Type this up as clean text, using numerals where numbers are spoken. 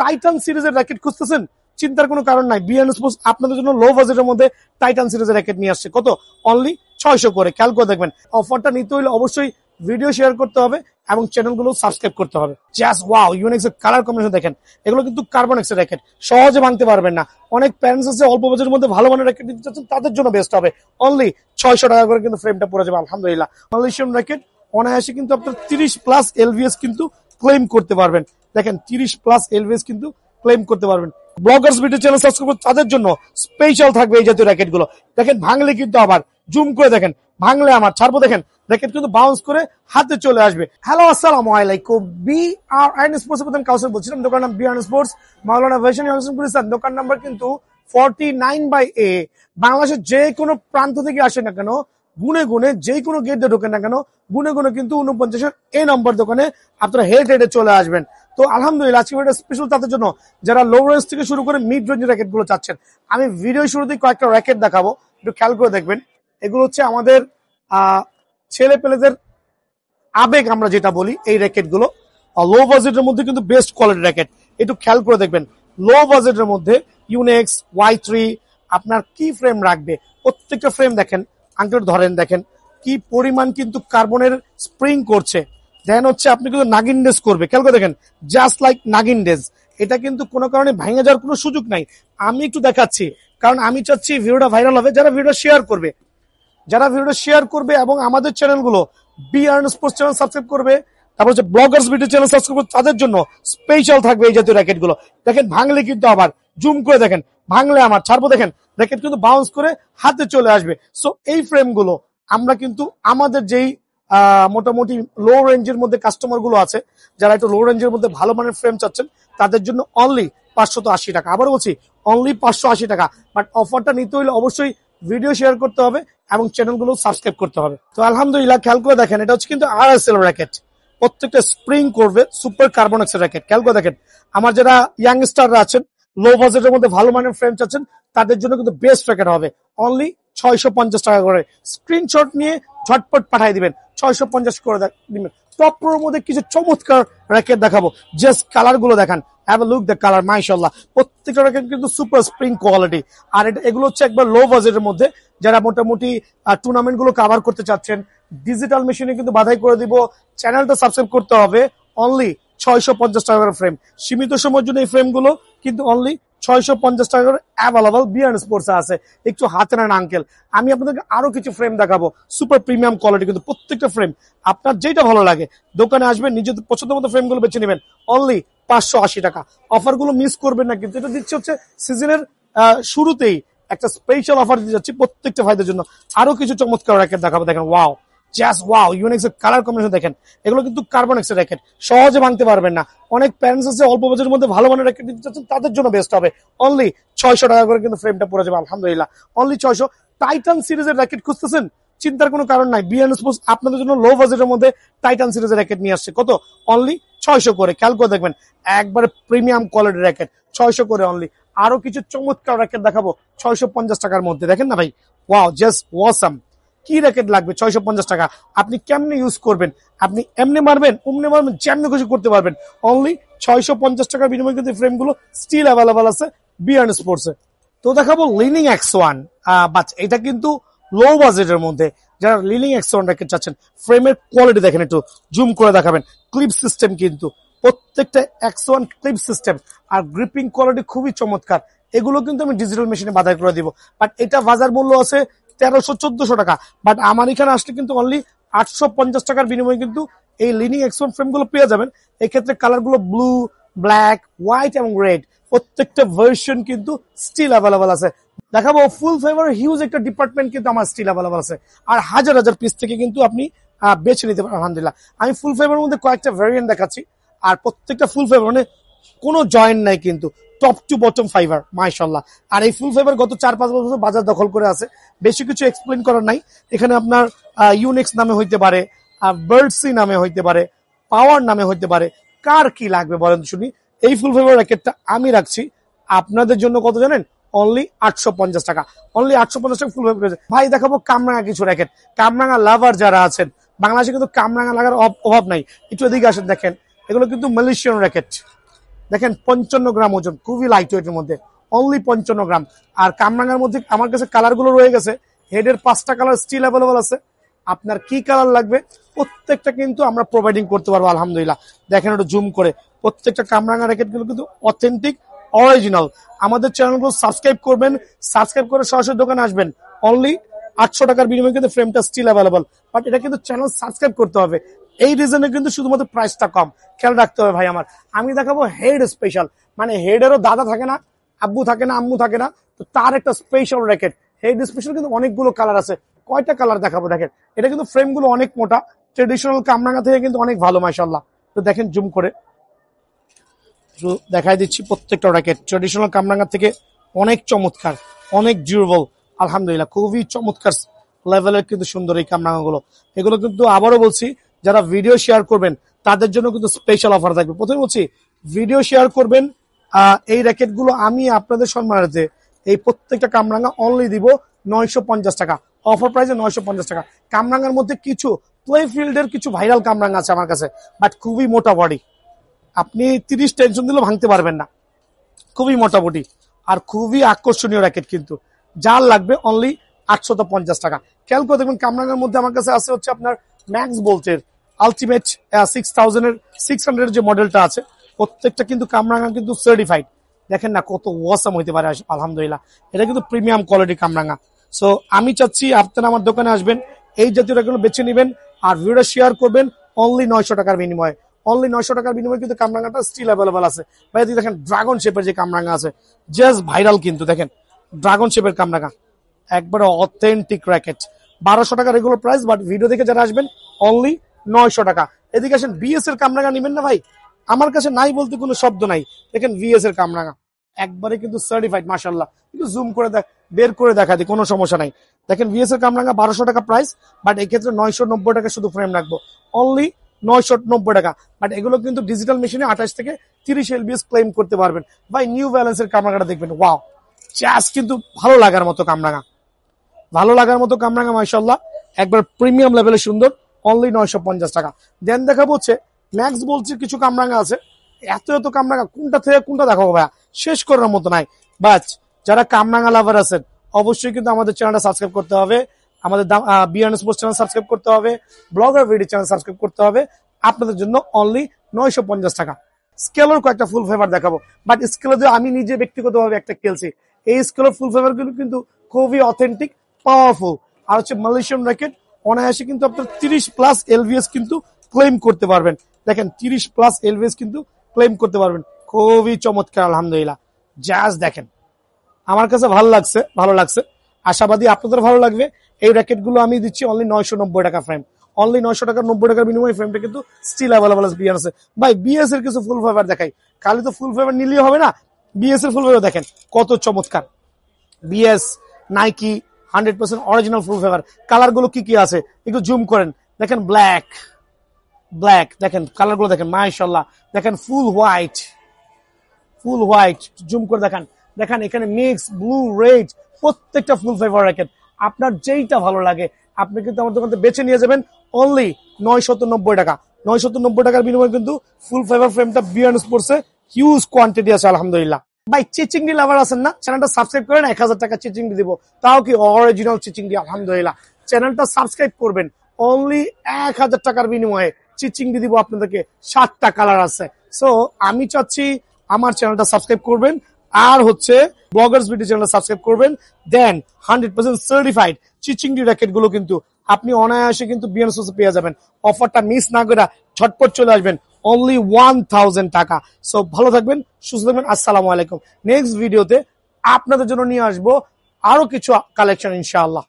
Titan সিরিজের racket খুঁজতেছেন, চিন্তার কোনো কারণ নাই। বিএন স্পোর্টস আপনাদের জন্য লো বাজেটের মধ্যে টাইটান সিরিজের র্যাকেট নিয়ে আসছে। কত? অনলি 600 করে। খেয়াল করে দেখবেন। অফারটা নিতে হলে অবশ্যই ভিডিও শেয়ার করতে হবে এবং চ্যানেলগুলো সাবস্ক্রাইব করতে হবে। জাস্ট ওয়াও, ইউনিক্স এর কালার কম্বিনেশন দেখেন। এগুলো কিন্তু কার্বনেক্স এর র্যাকেট, সহজে ভাঙতে পারবেন না। অনেক প্যারেন্টস আছে অল্প বাজেটের মধ্যে ভালো মানের র্যাকেট নিতে চাচ্ছেন, তাদের জন্য বেস্ট হবে। অনলি 600 টাকা করে কিন্তু ফ্রেমটা পড়ে যাবে আলহামদুলিল্লাহ। মালয়েশিয়ান র্যাকেট অনায়াসে কিন্তু আপনার 30+ এলভিএস কিন্তু ক্লেম করতে পারবেন। দেখেন 30+ এলভিএস কিন্তু ক্লেম করতে পারবেন। ব্লগার্স ভিডিও চ্যানেল সাবস্ক্রাইব করুন, তাদের জন্য স্পেশাল থাকবে এই জাতীয় র্যাকেট গুলো। দেখেন ভাঙলে কিন্তু আবার জুম করে দেখেন, ভাঙলে আমার ছাড়বো। দেখেন র্যাকেট কিন্তু বাউন্স করে হাতে চলে আসবে। হ্যালো, আসসালামু আলাইকুম। বিআরএন স্পোর্টস প্রথম কাউসার বলছিলাম, দোকান নাম বিআরএন স্পোর্টস, মাওলানা ভাইশান ইসলাম। দোকান নাম্বার কিন্তু 49/A। বাংলাদেশের যে কোনো প্রান্ত থেকে আসে না কেন, গুনে গুনে যে কোনো গেট দিয়ে ঢোকেন না কেন, গুনে গুনে কিন্তু 49 নম্বর দোকানে আপনারা হেড হেডে চলে আসবেন। তো আলহামদুলিল্লাহ আজকে ভিডিওটা স্পেশাল তাদের জন্য যারা লো রেঞ্জ থেকে শুরু করে মিড রেঞ্জের র্যাকেট গুলো চাচ্ছেন। আমি ভিডিও শুরুতেই কয়েকটা র্যাকেট দেখাবো, একটু খেয়াল করে দেখবেন। এগুলো হচ্ছে আমাদের ছেলে পেলেদের আবেগ আমরা যেটা বলি, এই র্যাকেট গুলো লো বাজেটের মধ্যে কিন্তু বেস্ট কোয়ালিটি র্যাকেট। একটু খেয়াল করে দেখবেন, লো বাজেটের মধ্যে ইউনিক্স Y3 আপনার কি ফ্রেম রাখবে, প্রত্যেকটা ফ্রেম দেখেন, আঙ্কেল ধরেন, দেখেন কি পরিমাণ কিন্তু কার্বনের স্প্রিং করছে। দেন হচ্ছে আপনি কিন্তু নাগিন ডেজ করবে, খেয়াল করে দেখেন, জাস্ট লাইক নাগিন ডেজ। এটা কিন্তু কোনো কারণে ভেঙে যাওয়ার কোনো সুযোগ নাই। আমি একটু দেখাচ্ছি, কারণ আমি চাচ্ছি ভিডিওটা ভাইরাল হবে। যারা ভিডিও শেয়ার করবে এবং আমাদের চ্যানেলগুলো বিআরএন স্পোর্টস চ্যানেল সাবস্ক্রাইব করবে, তারপর হচ্ছে ব্লগার্স ভিডিও চ্যানেল সাবস্ক্রাইব করবে, তাদের জন্য স্পেশাল থাকবে এই জাতীয় র্যাকেট গুলো। দেখেন ভাঙলে কিন্তু আবার জুম করে দেখেন, ভাঙলে আমার ছাড়বো। দেখেন র্যাকেট কিন্তু বাউন্স করে হাতে চলে আসবে। সো এই ফ্রেম গুলো আমরা কিন্তু আমাদের যেই মোটামুটি লো রেঞ্জের মধ্যে কাস্টমার গুলো আছে, যারা একটু লো রেঞ্জের মধ্যে ভালো মানের ফ্রেম চাচ্ছেন, তাদের জন্য অনলি 580 টাকা। আবার বলছি অনলি 580 টাকা। বাট অফারটা নিতে হলে অবশ্যই ভিডিও শেয়ার করতে হবে এবং চ্যানেলগুলো সাবস্ক্রাইব করতে হবে। তো আলহামদুলিল্লাহ খেয়াল করে দেখেন, এটা হচ্ছে কিন্তু RSL র্যাকেট, প্রত্যেকটা স্প্রিং করবে, সুপার কার্বনেক্স র্যাকেট। খেয়াল করে দেখেন, আমার যারা ইয়াংস্টাররা আছেন, লো বাজেটের মধ্যে ভালো মানের ফ্রেম চাচ্ছেন, তাদের জন্য কিন্তু বেস্ট র্যাকেট হবে। অনলি 650 টাকা করে। স্ক্রিনশট নিয়ে ঝটপট পাঠিয়ে দিবেন, 650 করে দিবেন। টপ প্রোর মধ্যে কিছু চমৎকার র্যাকেট দেখাবো, জাস্ট কালার গুলো দেখান। Have a look the colour, মাশাআল্লাহ। প্রত্যেকটা র্যাকেট কিন্তু সুপার স্প্রিং কোয়ালিটি। আর এগুলো হচ্ছে একবার লো বাজেটের মধ্যে, যারা মোটামুটি টুর্নামেন্ট গুলো কভার করতে চাচ্ছেন, ডিজিটাল মেশিনে কিন্তু বাধাই করে দিব। চ্যানেলটা সাবস্ক্রাইব করতে হবে। অনলি 650 টাকা করে ফ্রেম। সীমিত সময়ের জন্য এই ফ্রেম গুলো কিন্তু অনলি 650 টাকা করে অ্যাভেলেবল বিআরএন স্পোর্টস আছে। একটু হাতে নেন আঙ্কেল। আমি আপনাদেরকে আরো কিছু ফ্রেম দেখাবো, সুপার প্রিমিয়াম কোয়ালিটি কিন্তু প্রত্যেকটা ফ্রেম। আপনার যেটা ভালো লাগে দোকানে আসবেন, নিজেদের পছন্দ মতো ফ্রেম গুলো বেছে নেবেন। অনলি 580 টাকা। অফার গুলো মিস করবেন না কিন্তু। এটা দিচ্ছে হচ্ছে সিজনের শুরুতেই একটা স্পেশাল অফার দিতে যাচ্ছি প্রত্যেকটা ভাইদের জন্য। আরো কিছু চমৎকার র্যাকেট দেখাবো। দেখেন ওয়াও, জাস্ট ওয়াও, ইউনিক্স এর কালার কম্বিনেশন দেখেন। এগুলো কিন্তু কার্বনেক্স এর র্যাকেট, সহজে ভাঙতে পারবেন না। অনেক প্যারেন্টস আছে অল্প বাজেটের মধ্যে ভালো মানের র্যাকেট নিতে চাচ্ছেন, তাদের জন্য বেস্ট হবে। অনলি 600 টাকা করে কিন্তু ফ্রেমটা পড়ে যাবে আলহামদুলিল্লাহ। অনলি 600। টাইটান সিরিজের র্যাকেট খুঁজতেছেন, চিন্তার কোনো কারণ নাই। বিআরএন স্পোর্টস আপনাদের জন্য লো বাজেটের মধ্যে টাইটান সিরিজের র্যাকেট নিয়ে আসছে। কত? অনলি 600 করে। খেয়াল করে দেখবেন, একবারে প্রিমিয়াম কোয়ালিটির র্যাকেট, 600 করে অনলি। আরো কিছু চমৎকার র্যাকেট দেখাবো 650 টাকার মধ্যে। দেখেন না ভাই, ওয়াও, জাস্ট ওয়াসাম। কি র্যাকেট লাগবে 650 টাকা? আপনি কেমনে ইউজ করবেন? আপনি এমনি মারবেন, অমনি মারবেন, যেমনি খুশি করতে পারবেন। অনলি 650 টাকার বিনিময়ে কিন্তু ফ্রেম গুলো স্টিল অ্যাভেলেবল আছে বিআরএন স্পোর্টস এ। তো দেখাবো লিনিং X1, বাট এটা কিন্তু লো বাজেটের মধ্যে। যারা লিনিং X1 র্যাকেট চাচ্ছেন, ফ্রেমের কোয়ালিটি দেখেন, একটু জুম করে দেখাবেন। ক্লিপ সিস্টেম কিন্তু প্রত্যেকটা X1 ক্লিপ সিস্টেম, আর গ্রিপিং কোয়ালিটি খুবই চমৎকার। এগুলো কিন্তু আমি ডিজিটাল মেশিনে বাধাই করে দিব। বাট এটা বাজার মূল্য আছে 1300-1400 টাকা। বাট আমার এখানে আসলে কিন্তু অনলি 850 টাকার বিনিময়ে কিন্তু এই লিনিং X1 ফ্রেম গুলো পেয়ে যাবেন। এক্ষেত্রে কালার গুলো ব্লু, ব্ল্যাক, হোয়াইট এবং রেড, প্রত্যেকটা ভার্সন কিন্তু স্টিল অ্যাভেলেবল আছে। দেখাবো ফুল ফেভার হিউজ একটা ডিপার্টমেন্ট কিন্তু আমার স্টিল অ্যাভেলেবল আছে। আর হাজার হাজার পিস থেকে কিন্তু আপনি বেছে নিতে পারেন আলহামদুলিল্লাহ। আমি ফুল ফেভারের মধ্যে কয়েকটা ভ্যারিয়েন্ট দেখাচ্ছি। আর প্রত্যেকটা ফুল ফেভার মানে কোনো জয়েন্ট নাই কিন্তু, টপ টু বটম ফাইবার, মাশাআল্লাহ। আর এই ফুল ফেভার গত 4-5 বছর বাজার দখল করে আছে। বেশি কিছু এক্সপ্লেন করার নাই। এখানে আপনার ইউনিক্স নামে হইতে পারে, বার্ডসি নামে হইতে পারে, পাওয়ার নামে হইতে পারে। কার কি লাগবে বলেন শুনি। এই ফুল ফেভার র্যাকেটটা আমি রাখছি আপনাদের জন্য কত জানেন? অনলি 850 টাকা। অনলি 850 টাকা ফুল ফেভার। ভাই দেখাবো কামরাঙা কিছু র্যাকেট। কামরাঙা লাভার যারা আছেন, বাংলাদেশে কিন্তু কামরাঙা লাগার অভাব নাই। একটু এদিকে আসেন, দেখেন এগুলো কিন্তু মালয়েশিয়ান র্যাকেট। দেখেন 55 গ্রাম ওজন, খুবই লাইট ওয়েটের মধ্যে, অনলি 55 গ্রাম। আর কামরাঙ্গার মধ্যে আমার কাছে কালার গুলো রয়ে গেছে, হেডের 5টা কালার স্টিল অ্যাভেলেবল আছে। আপনার কি কালার লাগবে প্রত্যেকটা কিন্তু আমরা প্রোভাইডিং করতে পারবো আলহামদুলিল্লাহ। দেখেন ওটা জুম করে, প্রত্যেকটা কামরাঙ্গা র্যাকেট গুলো কিন্তু অথেন্টিক, অরিজিনাল। আমাদের চ্যানেলগুলো সাবস্ক্রাইব করবেন, সাবস্ক্রাইব করে সরাসরি দোকানে আসবেন। অনলি 800 টাকার বিনিময়ে কিন্তু ফ্রেমটা স্টিল অ্যাভেলেবল, বাট এটা কিন্তু চ্যানেল সাবস্ক্রাইব করতে হবে। এই রিজনে কিন্তু শুধুমাত্র প্রাইসটা কম, খেয়াল রাখতে হবে ভাই আমার। আমি দেখাবো হেড স্পেশাল, মানে হেডেরও দাদা থাকে না, আব্বু থাকে না, আম্মু থাকে না, তো তার একটা স্পেশাল র্যাকেট। হেড স্পেশাল কিন্তু অনেকগুলো কালার আছে, কয়টা কালার দেখাবো দেখেন। এটা কিন্তু ফ্রেম গুলো অনেক মোটা, ট্রেডিশনাল কামরাঙ্গা থেকে কিন্তু অনেক ভালো মাশাআল্লাহ। তো দেখেন জুম করে দেখাই দিচ্ছি, প্রত্যেকটা র্যাকেট ট্রেডিশনাল কামরাঙ্গা থেকে অনেক চমৎকার, অনেক ডিউরেবল আলহামদুলিল্লাহ, খুবই চমৎকার লেভেলের কিন্তু সুন্দর এই কামরাঙ্গা গুলো। এগুলো কিন্তু আবারও বলছি, যারা ভিডিও শেয়ার করবেন তাদের জন্য কিন্তু স্পেশাল অফার থাকবে। প্রথমে বলছি, ভিডিও শেয়ার করবেন, এই র্যাকেট গুলো আমি আপনাদের সম্মানার্থে এই প্রত্যেকটা কামরাঙ্গা অনলি দিব 950 টাকা, অফার প্রাইসে 950 টাকা। কামরাঙ্গার মধ্যে কিছু প্লে ফিল্ডের কিছু ভাইরাল কামরাঙ্গা আছে আমার কাছে, বাট খুবই মোটা বডি, আপনি 30 টেনশন দিলেও ভাঙতে পারবেন না, খুবই মোটামুটি আর খুবই আকর্ষণীয় র্যাকেট। কিন্তু যার লাগবে অনলি 850 টাকা। খেয়াল করে দেখবেন কামরাঙ্গার মধ্যে আমার কাছে আছে হচ্ছে আপনার ম্যাক্স বোল্টের আলটিমেট 600 যে মডেলটা আছে, প্রত্যেকটা কিন্তু কামরাঙ্গা কিন্তু সার্টিফাইড। দেখেন না কত ওয়াসাম হইতে পারে আলহামদুলিল্লাহ, এটা কিন্তু প্রিমিয়াম কোয়ালিটি কামরাঙ্গা। সো আমি চাচ্ছি আপনারা আমার দোকানে আসবেন, এই জাতীয় র্যাকেটগুলো বেছে নেবেন আর ভিডিওটা শেয়ার করবেন অনলি 900 টাকার বিনিময়ে। অনলি 900 টাকার বিনিময়ে কিন্তু কামরাঙ্গাটা স্টিল অ্যাভেলেবল আছে। ভাই দেখেন ড্রাগন শেপের যে কামরাঙ্গা আছে, জাস্ট ভাইরাল কিন্তু, দেখেন ড্রাগন শেপের কামরাঙ্গা, একবারে অথেন্টিক র্যাকেট। 1200 টাকা রেগুলার প্রাইস, বাট ভিডিও দেখে যারা আসবেন অনলি 900 টাকা। এদিকে আসেন, বিএস এর কামরাঙ্গা নিবেন না ভাই, আমার কাছে নাই বলতে কোনো শব্দ নাই। দেখেন বিএস এর কামরাঙ্গা একবারে কিন্তু সার্টিফাইড মাশাআল্লাহ, কিন্তু জুম করে বের করে দেখা দিই, কোনো সমস্যা নাই। দেখেন বিএস এর কামরাঙ্গা 1200 টাকা প্রাইস, বাট এক্ষেত্রে 990 টাকা শুধু ফ্রেম রাখবো, অনলি 990 টাকা। বাট এগুলো কিন্তু ডিজিটাল মেশিনে 28 থেকে 30 এলবিএস ক্লেম করতে পারবেন। ভাই নিউ ব্যালেন্সের কামরাঙ্গাটা দেখবেন, ওয়াও, জাস্ট কিন্তু ভালো লাগার মতো কামরাঙ্গা, ভালো লাগার মতো কামরাঙ্গা মাশাআল্লাহ, একবার প্রিমিয়াম লেভেলে সুন্দর, অনলি 950 টাকা। দেন দেখাবো হচ্ছে ম্যাক্স বলছে কিছু কামরাঙ্গা আছে, এত এত কামরাঙ্গা কোনটা থেকে কোনটা দেখাবো ভাইয়া, শেষ করার মতো নাই। বাট যারা কামরাঙ্গা লাভার আছেন অবশ্যই কিন্তু আমাদের চ্যানেলটা সাবস্ক্রাইব করতে হবে, আমাদের বিয়ান স্পোর্টস চ্যানেল সাবস্ক্রাইব করতে হবে, ব্লগার ভিডিও চ্যানেল সাবস্ক্রাইব করতে হবে। আপনাদের জন্য অনলি 950 টাকা। স্কেলের কয়েকটা ফুল ফেভার দেখাবো, বাট স্কেলে দিয়ে আমি নিজে ব্যক্তিগতভাবে একটা খেলছি, এই স্কেলের ফুল ফেভার গুলো কিন্তু খুবই অথেন্টিক, পাওয়ারফুল। আর হচ্ছে মালয়েশিয়ান র্যাকেট, অনায়াসে কিন্তু আপনার 30+ এলভিএস কিন্তু ক্লেম করতে পারবেন। দেখেন 30+ এলভিএস কিন্তু ক্লেম করতে পারবেন, খুবই চমৎকার আলহামদুলিল্লাহ। জাস্ট দেখেন, আমার কাছে ভালো লাগছে, আশাবাদী আপনাদের ভালো লাগবে। এই র্যাকেট গুলো আমি দিচ্ছি অনলি 990 টাকা ফ্রেম, অনলি 900 টাকা 90 টাকার বিনিময়ে ফ্রেমটা কিন্তু স্টিল অ্যাভেলেবল আছে বিএস এ। ভাই বিএস এর কিছু ফুল ফেভার দেখাই, খালি তো ফুল ফেভার নিলেই হবে না, বিএস এর ফুল ফেভার দেখেন কত চমৎকার। BS Nike 100% original full favour. Colour গুলো কি কি আছে একটু জুম করেন, দেখেন ব্ল্যাক, দেখেন কালার গুলো দেখেন মাশাআল্লাহ, দেখেন ফুল হোয়াইট, জুম করে দেখেন, দেখেন এখানে মিক্স ব্লু রেড, প্রত্যেকটা ফুল ফেভার র্যাকেট। আপনার যেইটা ভালো লাগে আপনি কিন্তু আমার দোকান থেকে বেছে নিয়ে যাবেন অনলি 990 টাকা। 990 টাকার বিনিময়ে কিন্তু ফুল ফেভার ফ্রেমটা বিয়ান স্পোর্টসে হিউজ কোয়ান্টিটি আছে আলহামদুলিল্লাহ। ভাই চিচিংডি লাভার আছেন না, চ্যানেলটা সাবস্ক্রাইব করেন, 1000 টাকা চিচিংডি দিব, তাও কি অরিজিনাল চিচিংডি আলহামদুলিল্লাহ। চ্যানেলটা সাবস্ক্রাইব করবেন, অনলি 1000 টাকার বিনিময়ে চিচিংডি দিব আপনাদেরকে, 7টা কালার আছে। সো আমি চাচ্ছি আমার চ্যানেলটা সাবস্ক্রাইব করবেন, আর হচ্ছে ব্লগার্স ভিডিও চ্যানেল সাবস্ক্রাইব করবেন। দেন 100% সার্টিফাইড চিচিংডি র্যাকেট গুলো কিন্তু আপনি অনায়াসে কিন্তু বিয়ান স্পোর্টসে পেয়ে যাবেন। অফারটা মিস না করে ঝটপট চলে আসবেন, অনলি 1000 টাকা। সো ভালো থাকবেন, সুস্থ থাকবেন, আসসালামু আলাইকুম। নেক্সট ভিডিওতে আপনাদের জন্য নিয়ে আসবো আরো কিছু কালেকশন ইনশাআল্লাহ।